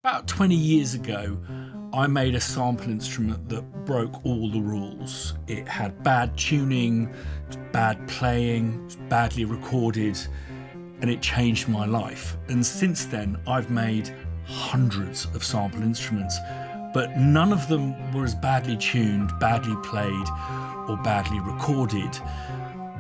About 20 years ago, I made a sample instrument that broke all the rules. It had bad tuning, bad playing, badly recorded, and it changed my life. And since then, I've made hundreds of sample instruments, but none of them were as badly tuned, badly played, or badly recorded.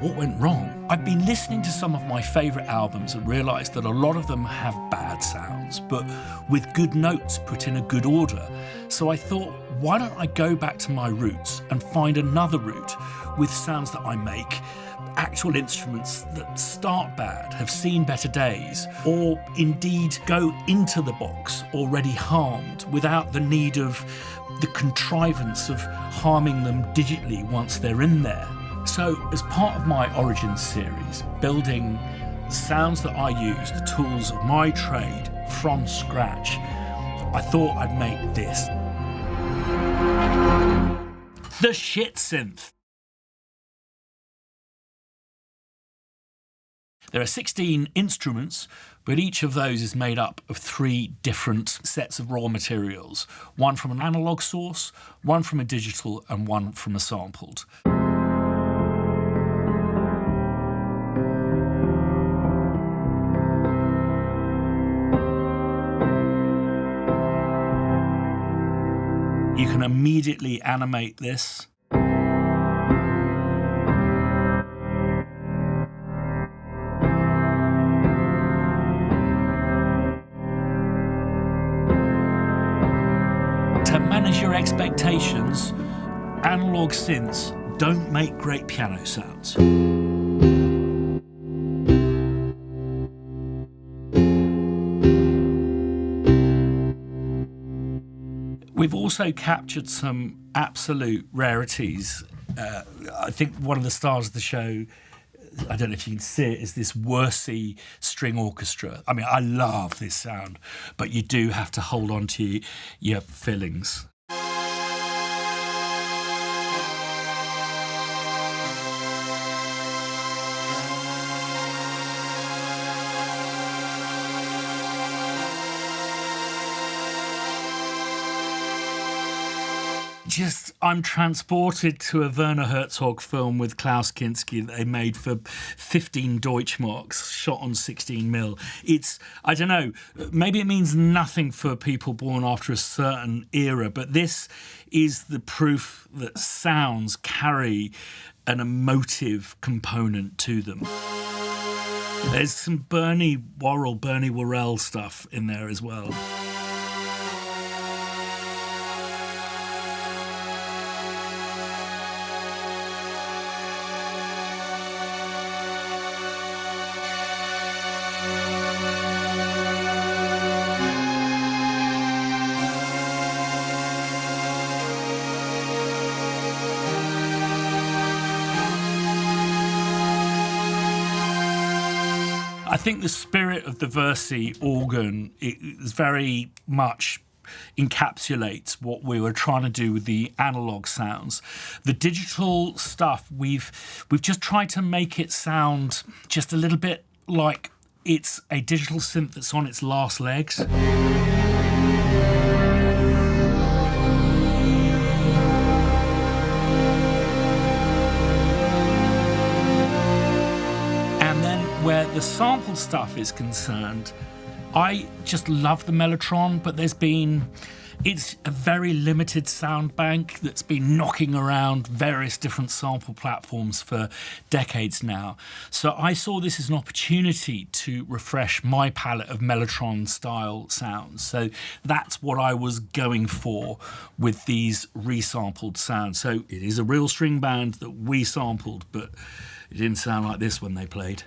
What went wrong? I've been listening to some of my favourite albums and realised that a lot of them have bad sounds, but with good notes put in a good order. So I thought, why don't I go back to my roots and find another route with sounds that I make, actual instruments that start bad, have seen better days, or indeed go into the box already harmed without the need of the contrivance of harming them digitally once they're in there. So, as part of my Origins series, building sounds that I use, the tools of my trade, from scratch, I thought I'd make this. The shit synth. There are 16 instruments, but each of those is made up of 3 different sets of raw materials. One from an analog source, one from a digital, and one from a sampled. You can immediately animate this. To manage your expectations, analog synths don't make great piano sounds. We've also captured some absolute rarities. I think one of the stars of the show, I don't know if you can see it, is this Worsey string orchestra. I mean, I love this sound, but you do have to hold on to your fillings. I'm transported to a Werner Herzog film with Klaus Kinski that they made for 15 Deutschmarks, shot on 16mm. I don't know, maybe it means nothing for people born after a certain era, but this is the proof that sounds carry an emotive component to them. There's some Bernie Worrell stuff in there as well. I think the spirit of the Worsey organ is very much encapsulates what we were trying to do with the analog sounds. The digital stuff, we've just tried to make it sound just a little bit like it's a digital synth that's on its last legs. Where the sample stuff is concerned, I just love the Mellotron, but it's a very limited sound bank that's been knocking around various different sample platforms for decades now. So I saw this as an opportunity to refresh my palette of Mellotron style sounds. So that's what I was going for with these resampled sounds. So it is a real string band that we sampled, but it didn't sound like this when they played.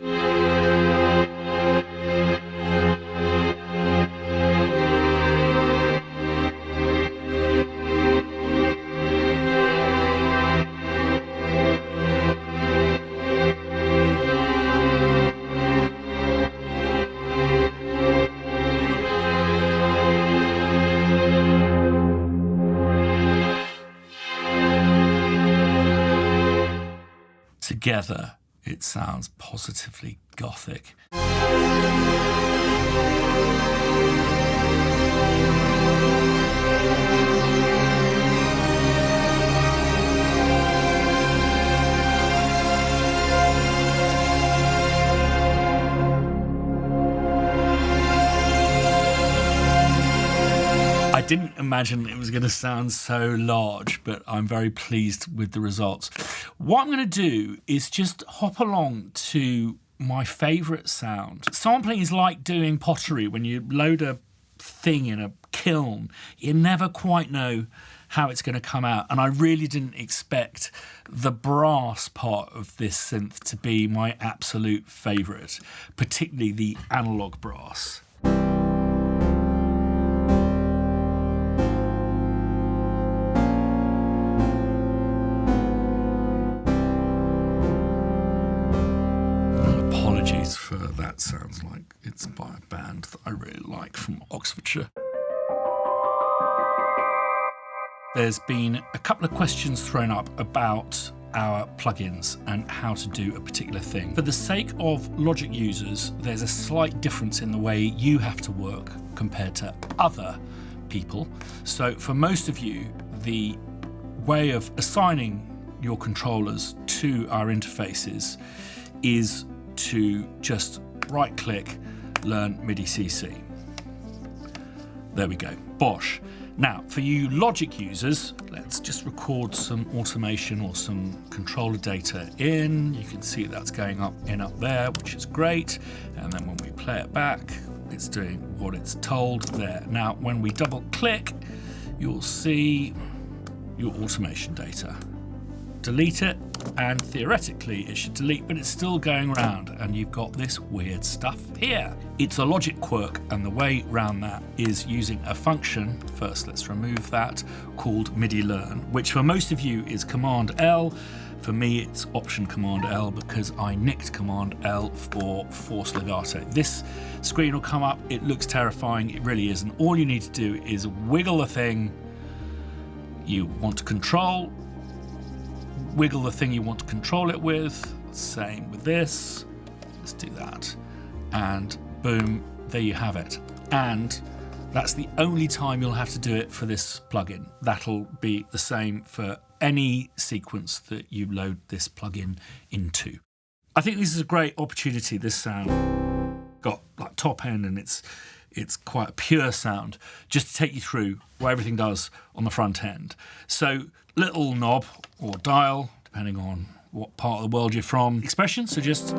Together, it sounds positively gothic. I didn't imagine it was going to sound so large, but I'm very pleased with the results. What I'm going to do is just hop along to my favourite sound. Sampling is like doing pottery. When you load a thing in a kiln, you never quite know how it's going to come out. And I really didn't expect the brass part of this synth to be my absolute favourite, particularly the analogue brass. Apologies for that, sounds like it's by a band that I really like from Oxfordshire. There's been a couple of questions thrown up about our plugins and how to do a particular thing. For the sake of Logic users, there's a slight difference in the way you have to work compared to other people. So for most of you, the way of assigning your controllers to our interfaces is to just right-click, learn MIDI CC. There we go, bosh. Now, for you Logic users, let's just record some automation or some controller data in. You can see that's going up there, which is great. And then when we play it back, it's doing what it's told there. Now, when we double click, you'll see your automation data. Delete it, and theoretically it should delete, but it's still going around, and you've got this weird stuff here. It's a Logic quirk, and the way around that is using a function, first let's remove that, called MIDI learn, which for most of you is Command L. For me it's Option Command L because I nicked Command L for force legato. This screen will come up, it looks terrifying, it really isn't. All you need to do is wiggle the thing you want to control, wiggle the thing you want to control it with, same with this, let's do that, and boom, there you have it. And that's the only time you'll have to do it for this plugin. That'll be the same for any sequence that you load this plugin into. I think this is a great opportunity, this sound. Got like top end and it's quite a pure sound, just to take you through what everything does on the front end. So little knob or dial, depending on what part of the world you're from. Expression, so just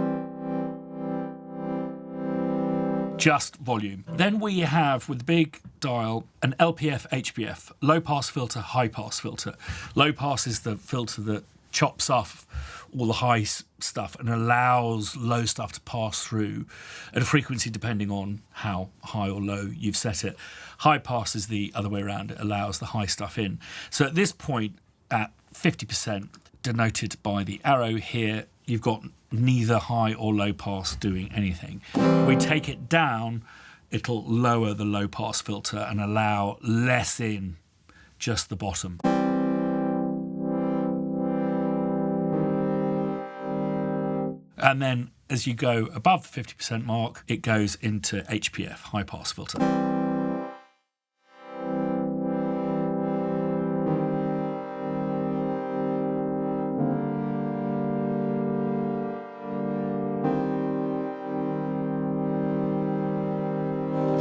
volume. Then we have, with the big dial, an LPF, HPF, low pass filter, high pass filter. Low pass is the filter that chops off all the high stuff and allows low stuff to pass through at a frequency depending on how high or low you've set it. High pass is the other way around, it allows the high stuff in. So at this point, at 50%, denoted by the arrow here, you've got neither high or low pass doing anything. We take it down, it'll lower the low pass filter and allow less in, just the bottom. And then as you go above the 50% mark, it goes into HPF, high pass filter.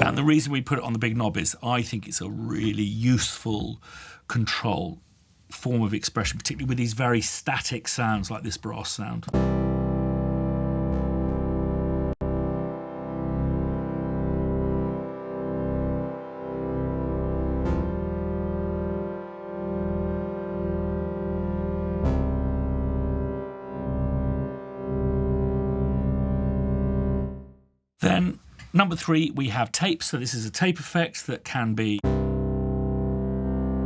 And the reason we put it on the big knob is I think it's a really useful control form of expression, particularly with these very static sounds like this brass sound. Then number 3, we have tapes. So this is a tape effect that can be,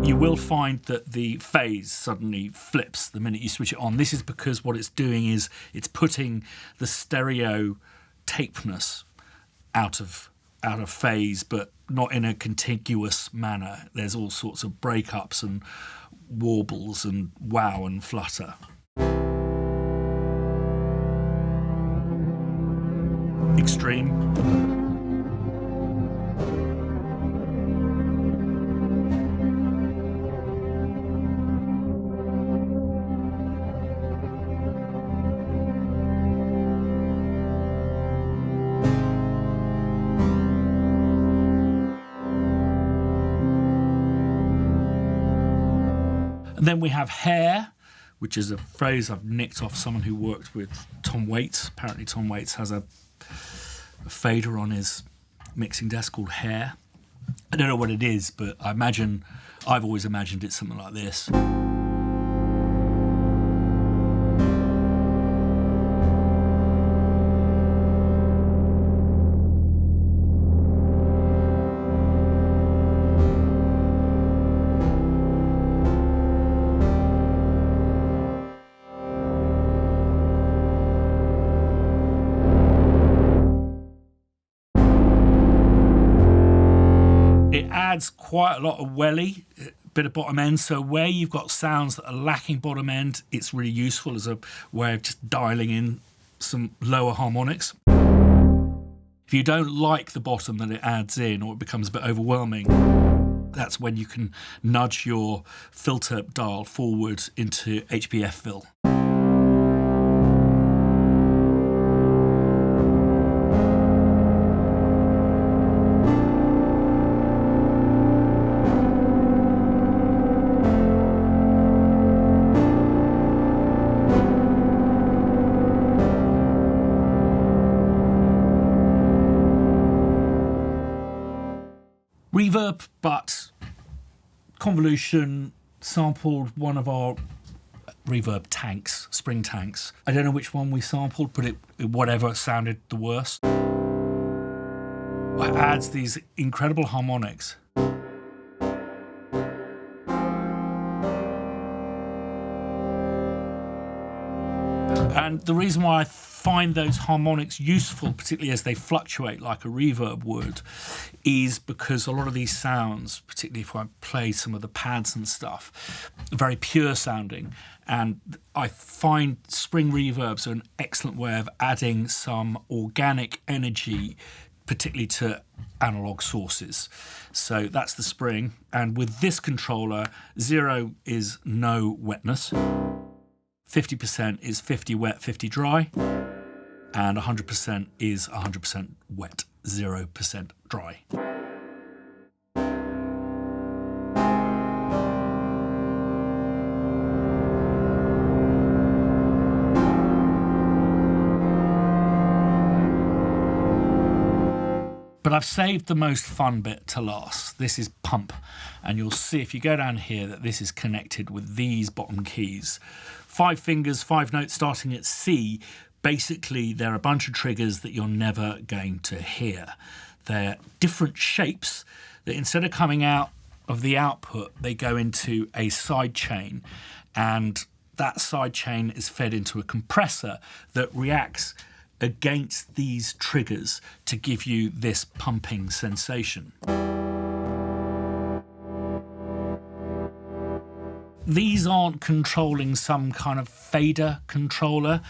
you will find that the phase suddenly flips the minute you switch it on. This is because what it's doing is it's putting the stereo tapeness out of phase, but not in a contiguous manner. There's all sorts of breakups and warbles and wow and flutter. Extreme. And then we have hair, which is a phrase I've nicked off someone who worked with Tom Waits. Apparently Tom Waits has a fader on his mixing desk called hair. I don't know what it is, but I've always imagined it's something like this. It adds quite a lot of welly, a bit of bottom end, so where you've got sounds that are lacking bottom end, it's really useful as a way of just dialing in some lower harmonics. If you don't like the bottom that it adds in, or it becomes a bit overwhelming, that's when you can nudge your filter dial forward into HBF fill. Reverb, but Convolution sampled one of our reverb tanks, spring tanks. I don't know which one we sampled, but whatever sounded the worst. It adds these incredible harmonics. And the reason why I find those harmonics useful, particularly as they fluctuate like a reverb would, is because a lot of these sounds, particularly if I play some of the pads and stuff, are very pure sounding. And I find spring reverbs are an excellent way of adding some organic energy, particularly to analog sources. So that's the spring. And with this controller, 0 is no wetness. 50% is 50 wet, 50 dry, and 100% is 100% wet, 0% dry. But I've saved the most fun bit to last. This is pump, and you'll see if you go down here that this is connected with these bottom keys. 5 fingers, 5 notes starting at C. Basically, they're a bunch of triggers that you're never going to hear. They're different shapes that instead of coming out of the output, they go into a side chain, and that side chain is fed into a compressor that reacts against these triggers to give you this pumping sensation. These aren't controlling some kind of fader controller.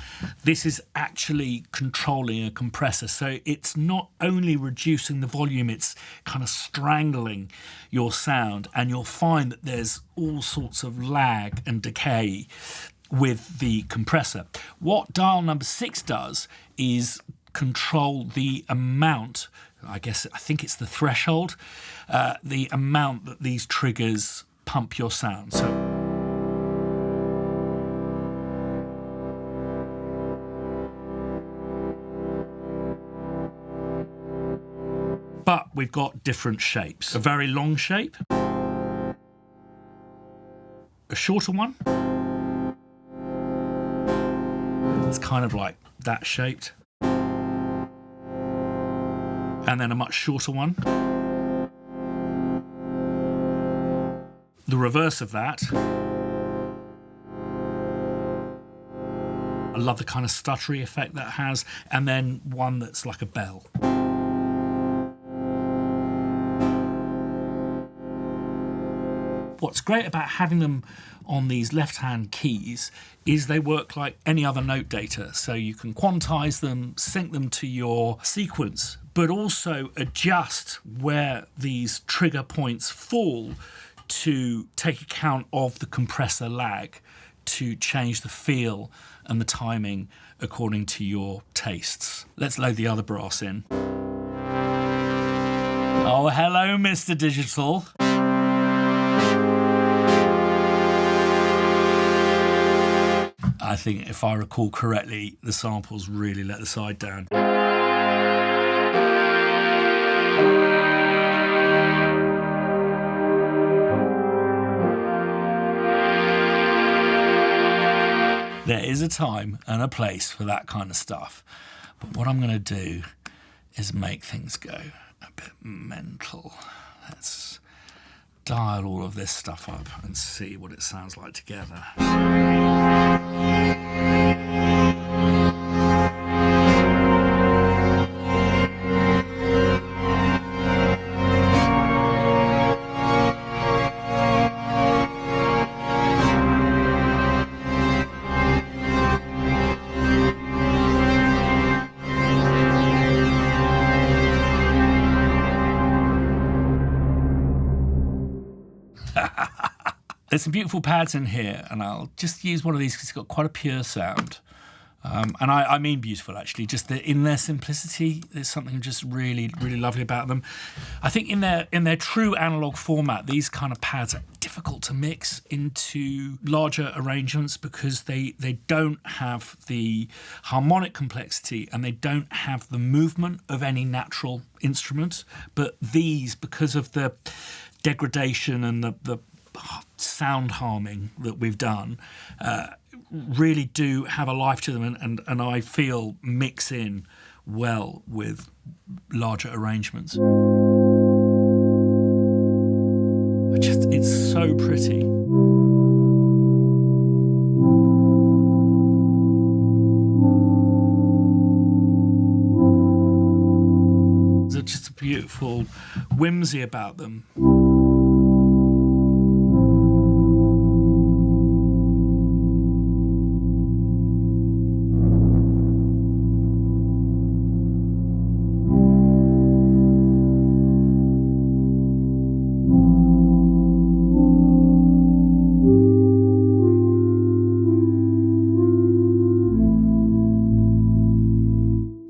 This is actually controlling a compressor. So it's not only reducing the volume, it's kind of strangling your sound. And you'll find that there's all sorts of lag and decay with the compressor. What dial number 6 does is control the amount, I think it's the threshold, the amount that these triggers pump your sound. But we've got different shapes. A very long shape, a shorter one. It's kind of like that shaped. And then a much shorter one. The reverse of that. I love the kind of stuttery effect that has. And then one that's like a bell. What's great about having them on these left-hand keys is they work like any other note data. So you can quantize them, sync them to your sequence, but also adjust where these trigger points fall to take account of the compressor lag to change the feel and the timing according to your tastes. Let's load the other brass in. Oh, hello, Mr. Digital. I think if I recall correctly, the samples really let the side down. There is a time and a place for that kind of stuff. But what I'm going to do is make things go a bit mental. Let's dial all of this stuff up and see what it sounds like together. There's some beautiful pads in here, and I'll just use one of these because it's got quite a pure sound. And I mean beautiful, actually. Just in their simplicity, there's something just really, really lovely about them. I think in their true analog format, these kind of pads are difficult to mix into larger arrangements because they don't have the harmonic complexity and they don't have the movement of any natural instrument. But these, because of the degradation and the sound harming that we've done, really do have a life to them, and I feel mix in well with larger arrangements. It's so pretty. There's just a beautiful whimsy about them.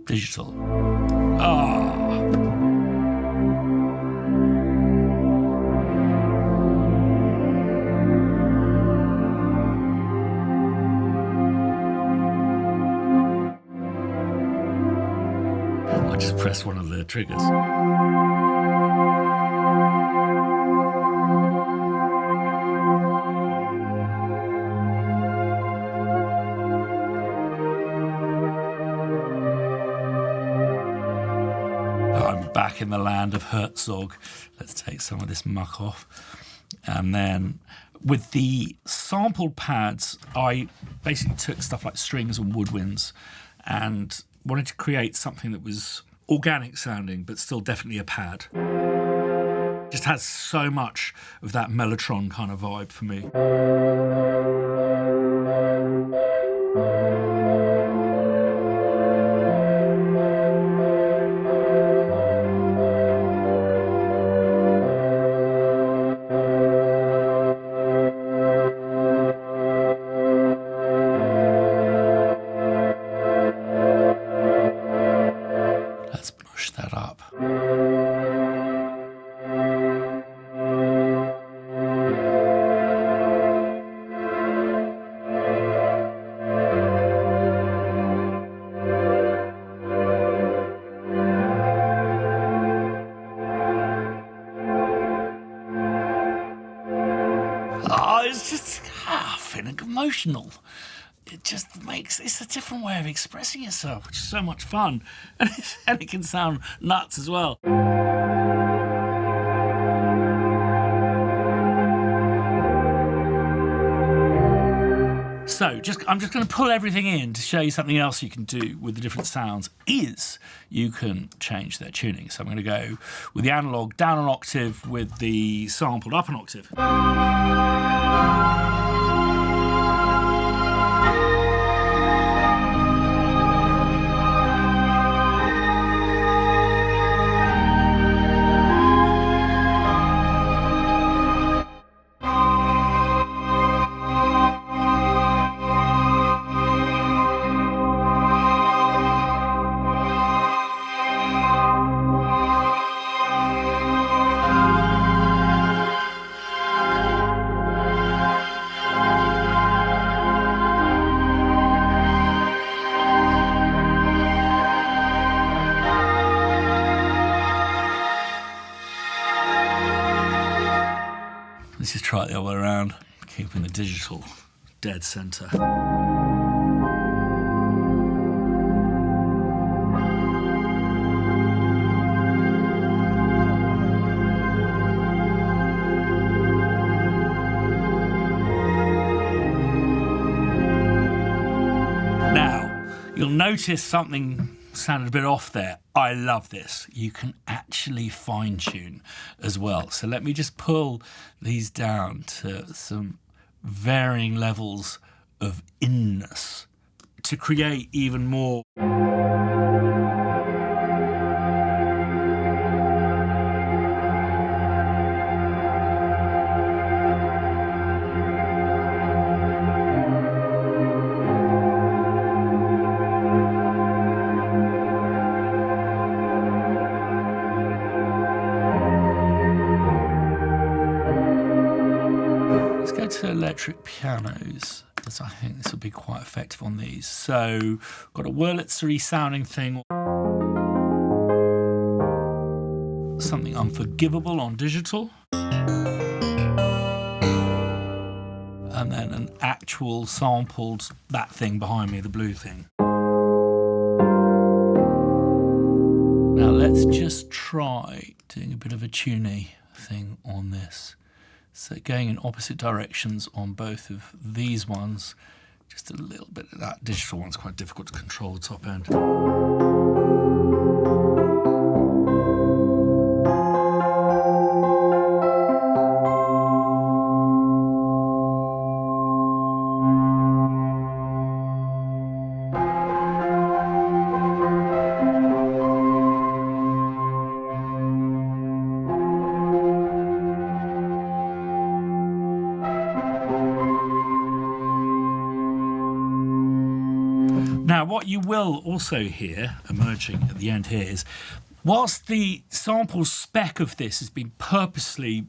Digital. I just pressed one of the triggers. I'm back in the land of Herzog. Let's take some of this muck off. And then with the sampled pads, I basically took stuff like strings and woodwinds and wanted to create something that was organic sounding, but still definitely a pad. Just has so much of that Mellotron kind of vibe for me. Let's push that up. It's just feeling emotional. It just makes, it's a different way of expressing yourself, which is so much fun. And it can sound nuts as well. So I'm just going to pull everything in to show you something else you can do with the different sounds is you can change their tuning. So I'm going to go with the analog down an octave, with the sampled up an octave. Let's just try it the other way around, keeping the digital dead center. You'll notice something sounded a bit off there. I love this. You can actually fine tune as well. So let me just pull these down to some varying levels of inness to create even more. To electric pianos, because I think this will be quite effective on these. So, got a Wurlitzer-y sounding thing, something unforgivable on digital, and then an actual sampled that thing behind me, the blue thing. Now let's just try doing a bit of a tuney thing on this. So going in opposite directions on both of these ones, just a little bit of that digital one's quite difficult to control the top end. Now, what you will also hear emerging at the end here is, whilst the sample spec of this has been purposely,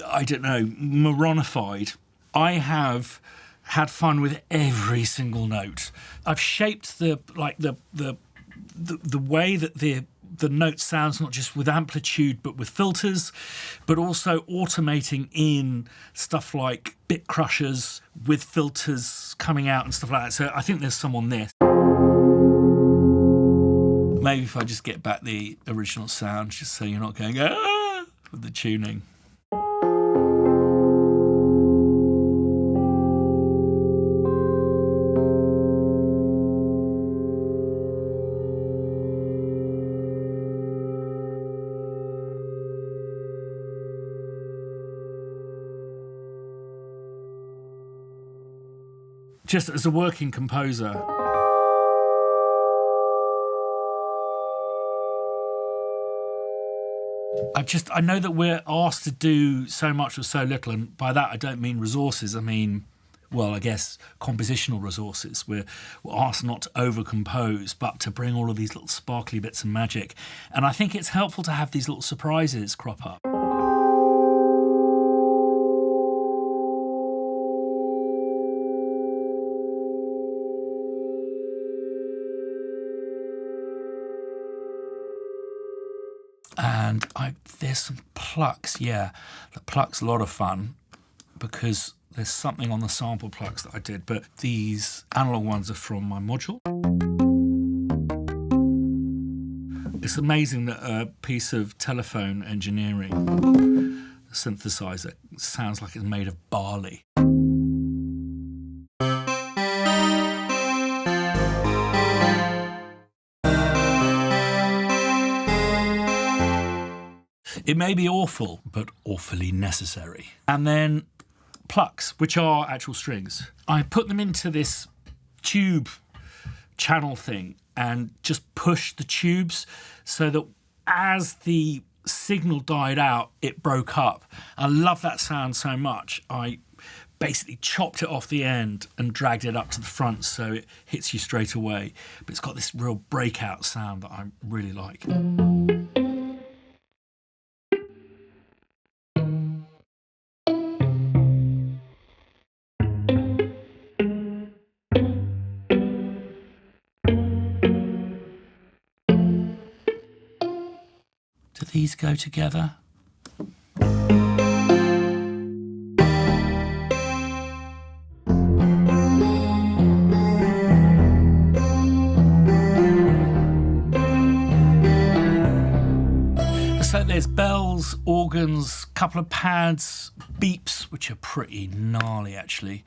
I don't know, moronified, I have had fun with every single note. I've shaped the way that the note sounds, not just with amplitude but with filters, but also automating in stuff like bit crushers with filters coming out and stuff like that. So I think there's some on this. Maybe if I just get back the original sound, just so you're not going ah with the tuning. Just as a working composer, I know that we're asked to do so much with so little, and by that I don't mean resources, I mean, well, I guess compositional resources. We're asked not to overcompose, but to bring all of these little sparkly bits of magic. And I think it's helpful to have these little surprises crop up. And there's some plucks, yeah. The pluck's a lot of fun because there's something on the sample plucks that I did, but these analog ones are from my module. It's amazing that a piece of telephone engineering, a synthesizer, sounds like it's made of barley. It may be awful, but awfully necessary. And then plucks, which are actual strings. I put them into this tube channel thing and just pushed the tubes so that as the signal died out, it broke up. I love that sound so much. I basically chopped it off the end and dragged it up to the front so it hits you straight away. But it's got this real breakout sound that I really like. Do these go together? bells, organs, couple of pads, beeps, which are pretty gnarly actually.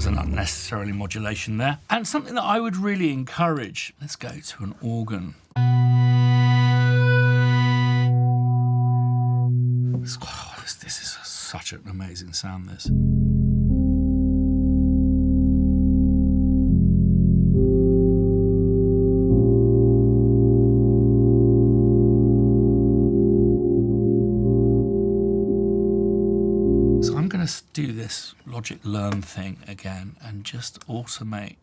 An unnecessarily modulation there, and something that I would really encourage. Let's go to an organ. This is such an amazing sound, this. I'm going to do this Logic Learn thing again and just automate.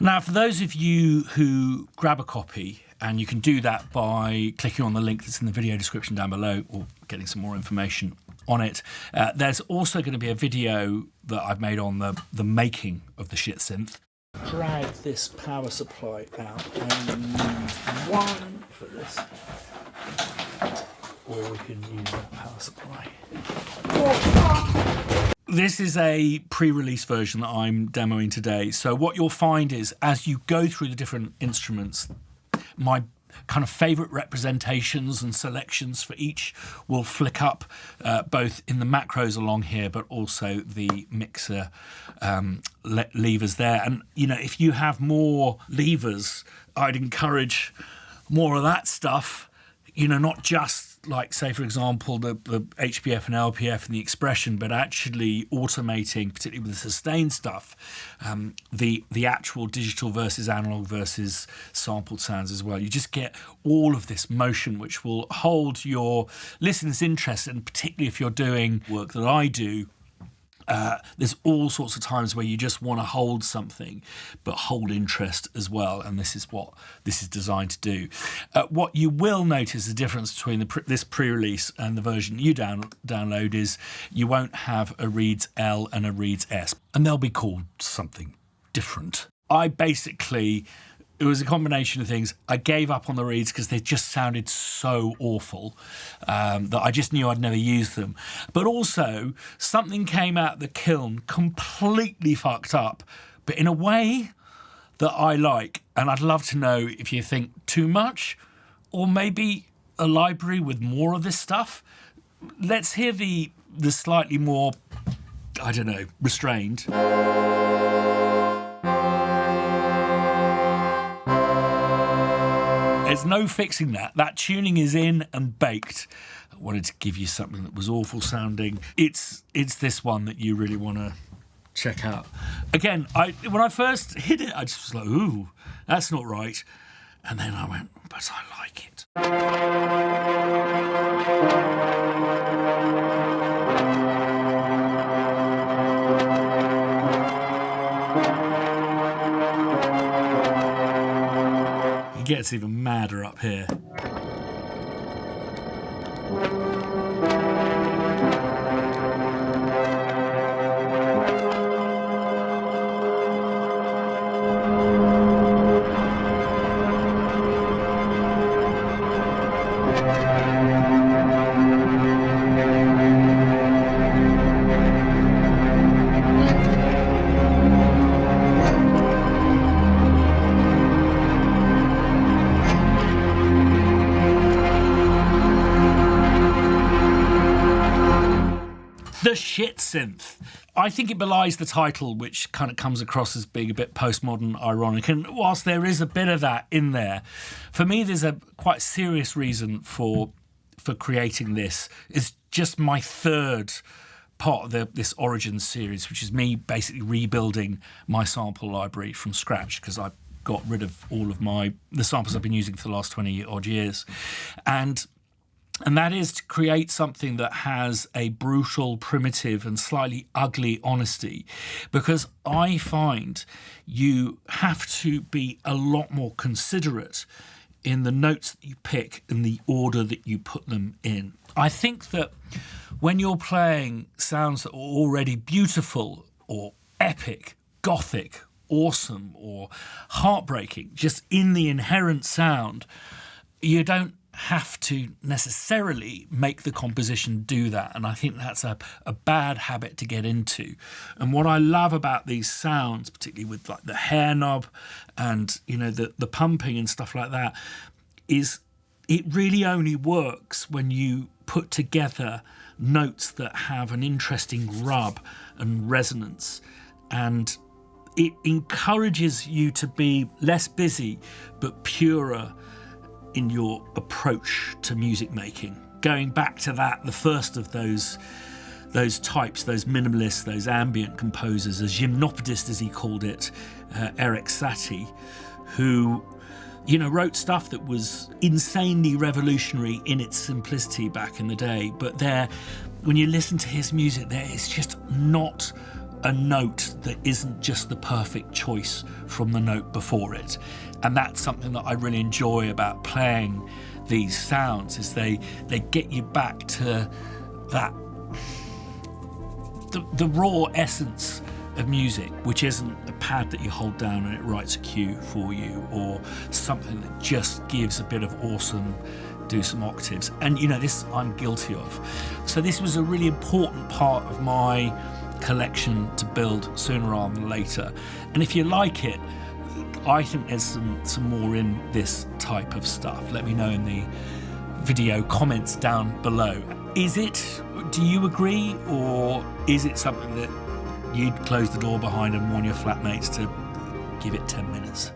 Now, for those of you who grab a copy, and you can do that by clicking on the link that's in the video description down below or getting some more information on it, there's also going to be a video that I've made on the making of the shit synth. Drag this power supply out and use one for this, or we can use that power supply. This is a pre-release version that I'm demoing today. So what you'll find is, as you go through the different instruments, my kind of favourite representations and selections for each will flick up, both in the macros along here, but also the mixer levers there. And, you know, if you have more levers, I'd encourage more of that stuff, you know, not just like, say, for example, the HPF and LPF and the expression, but actually automating, particularly with the sustain stuff, the actual digital versus analog versus sampled sounds as well. You just get all of this motion, which will hold your listeners' interest, and particularly if you're doing work that I do, there's all sorts of times where you just want to hold something, but hold interest as well, and this is what this is designed to do. What you will notice the difference between this pre-release and the version you download is you won't have a Reeds L and a Reeds S, and they'll be called something different. It was a combination of things. I gave up on the Reeds because they just sounded so awful that I just knew I'd never use them. But also, something came out the kiln completely fucked up, but in a way that I like. And I'd love to know if you think too much, or maybe a library with more of this stuff. Let's hear the slightly more, I don't know, restrained. There's no fixing that. That tuning is in and baked. I wanted to give you something that was awful sounding. It's this one that you really want to check out. Again, when I first hit it, I just was like, ooh, that's not right. And then I went, but I like it. It gets even madder up here. The shit synth. I think it belies the title, which kind of comes across as being a bit postmodern, ironic. And whilst there is a bit of that in there, for me, there's a quite serious reason for creating this. It's just my third part of this Origins series, which is me basically rebuilding my sample library from scratch, because I got rid of all of the samples I've been using for the last 20 odd years. And that is to create something that has a brutal, primitive and slightly ugly honesty, because I find you have to be a lot more considerate in the notes that you pick and the order that you put them in. I think that when you're playing sounds that are already beautiful or epic, gothic, awesome or heartbreaking, just in the inherent sound, you don't have to necessarily make the composition do that. And I think that's a bad habit to get into. And what I love about these sounds, particularly with like the hair knob and, you know, the pumping and stuff like that, is it really only works when you put together notes that have an interesting rub and resonance. And it encourages you to be less busy, but purer in your approach to music making. Going back to that, the first of those types, those minimalists, those ambient composers, a gymnopedist as he called it, Eric Satie, who, you know, wrote stuff that was insanely revolutionary in its simplicity back in the day. But when you listen to his music, there is just not a note that isn't just the perfect choice from the note before it. And that's something that I really enjoy about playing these sounds, is they get you back to that the raw essence of music, which isn't a pad that you hold down and it writes a cue for you, or something that just gives a bit of awesome, do some octaves. And, you know, this I'm guilty of. So this was a really important part of my collection to build sooner rather than later. And if you like it, I think there's some more in this type of stuff. Let me know in the video comments down below. Do you agree, or is it something that you'd close the door behind and warn your flatmates to give it 10 minutes?